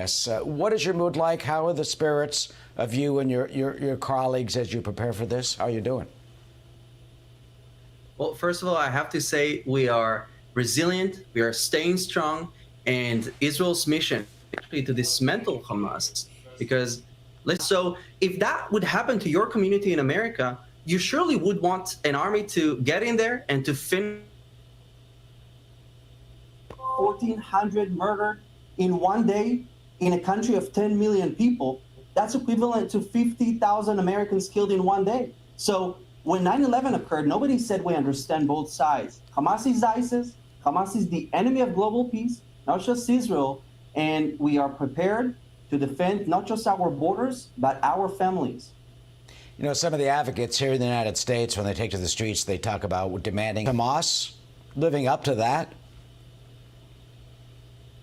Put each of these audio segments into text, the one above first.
Yes. What is your mood like? How are the spirits of you and your colleagues as you prepare for this? How are you doing? Well, first of all, I have to say we are resilient, we are staying strong, and Israel's mission is actually to dismantle Hamas. Because so if that would happen to your community in America, you surely would want an army to get in there and to finish 1,400 murdered in one day in a country of 10 million people. That's equivalent to 50,000 Americans killed in one day. So when 9/11 occurred, nobody said we understand both sides. Hamas is ISIS. Hamas is the enemy of global peace, not just Israel. And we are prepared to defend not just our borders, but our families. You know, some of the advocates here in the United States, when they take to the streets, they talk about demanding Hamas living up to that.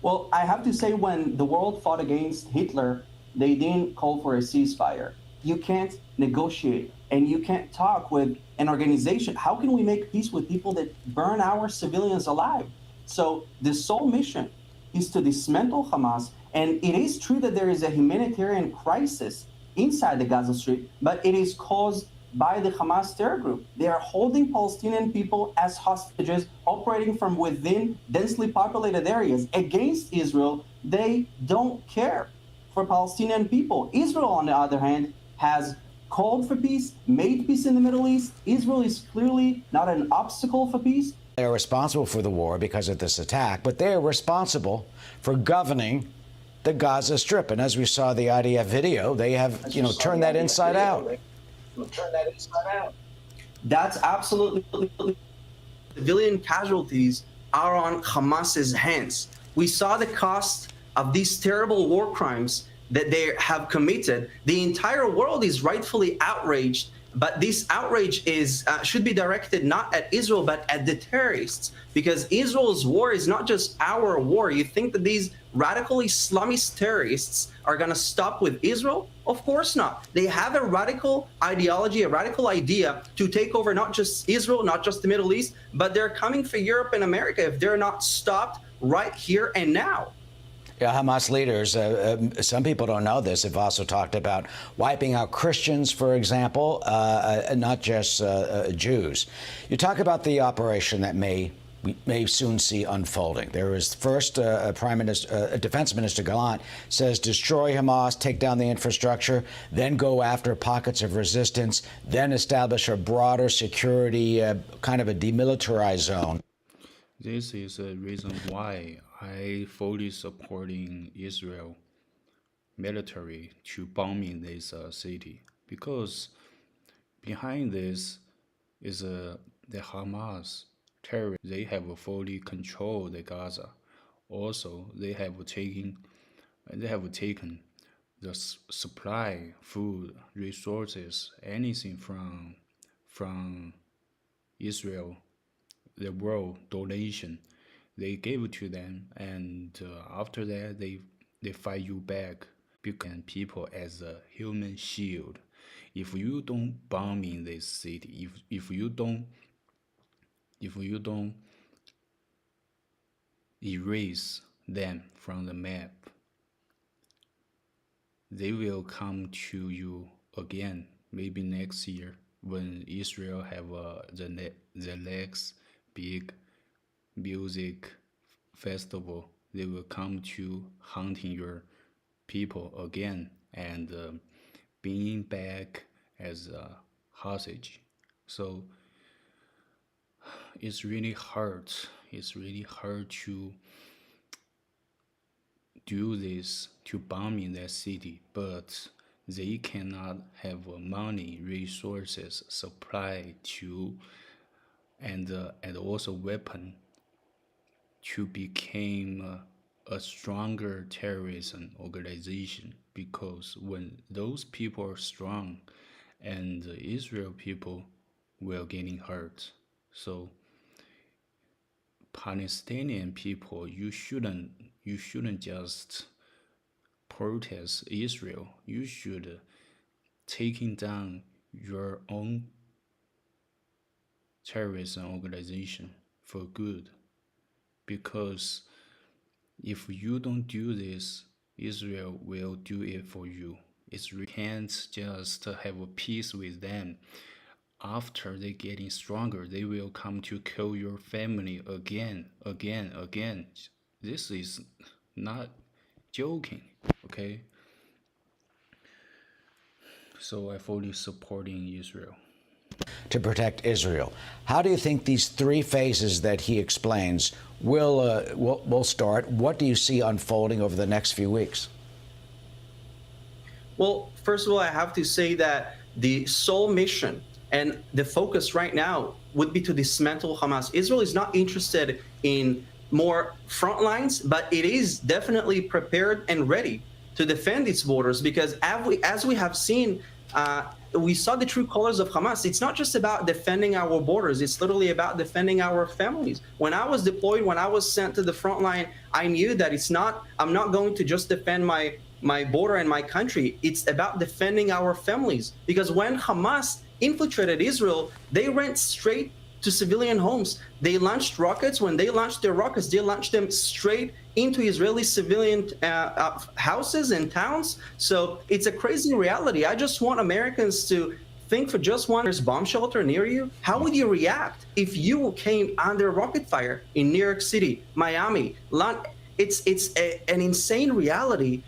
Well, I have to say, when the world fought against Hitler, they didn't call for a ceasefire. You can't negotiate and you can't talk with an organization. How can we make peace with people that burn our civilians alive? So the sole mission is to dismantle Hamas. And it is true that there is a humanitarian crisis inside the Gaza Strip, but it is caused by the Hamas terror group. They are holding Palestinian people as hostages, operating from within densely populated areas against Israel. They don't care for Palestinian people. Israel, on the other hand, has called for peace, made peace in the Middle East. Israel is clearly not an obstacle for peace. They are responsible for the war because of this attack, but they are responsible for governing the Gaza Strip. And as we saw the IDF video, they have, turned that inside out. That's absolutely. civilian casualties are on Hamas's hands. We saw the cost of these terrible war crimes that they have committed. The entire world is rightfully outraged, but this outrage is should be directed not at Israel but at the terrorists, because Israel's war is not just our war. You think that these radical Islamist terrorists are going to stop with Israel? Of course not. They have a radical ideology, a radical idea to take over not just Israel, not just the Middle East, but they're coming for Europe and America if they're not stopped right here and now. Yeah, Hamas leaders, some people don't know this, have also talked about wiping out Christians, for example, not just Jews. You talk about the operation that we may soon see unfolding. There is first Defense Minister Gallant says destroy Hamas, take down the infrastructure, then go after pockets of resistance, then establish a broader security, kind of a demilitarized zone. This is a reason why I fully supporting Israel military to bombing this city, because behind this is the Hamas terrorists. They have fully controlled the Gaza. Also, they have taken the supply, food, resources, anything from Israel, the world donation. They gave it to them, and after that, they fight you back. Because people as a human shield. If you don't bomb in this city, if you don't erase them from the map, they will come to you again. Maybe next year when Israel have the next big music festival, they will come to hunting your people again and being back as a hostage. So it's really hard. It's really hard to do this, to bomb in that city, but they cannot have money, resources, supply to, and also weapon to become a stronger terrorism organization. Because when those people are strong, and the Israel people will getting hurt. So Palestinian people, you shouldn't just protest Israel. You should taking down your own terrorism organization for good. Because if you don't do this, Israel will do it for you. You can't just have a peace with them. After they getting stronger, they will come to kill your family again. This is not joking, okay? So I fully supporting Israel. To protect Israel. How do you think these three phases that he explains will start? What do you see unfolding over the next few weeks? Well, first of all, I have to say that the sole mission and the focus right now would be to dismantle Hamas. Israel is not interested in more front lines, but it is definitely prepared and ready to defend its borders, because as we have seen, we saw the true colors of Hamas. It's not just about defending our borders. It's literally about defending our families. When I was deployed, when I was sent to the front line, I knew that I'm not going to just defend my border and my country. It's about defending our families. Because when Hamas infiltrated Israel, they went straight to civilian homes. They launched rockets. When they launched their rockets, they launched them straight into Israeli civilian houses and towns. So it's a crazy reality. I just want Americans to think for just one. There's bomb shelter near you. How would you react if you came under rocket fire in New York City, Miami? It's an insane reality.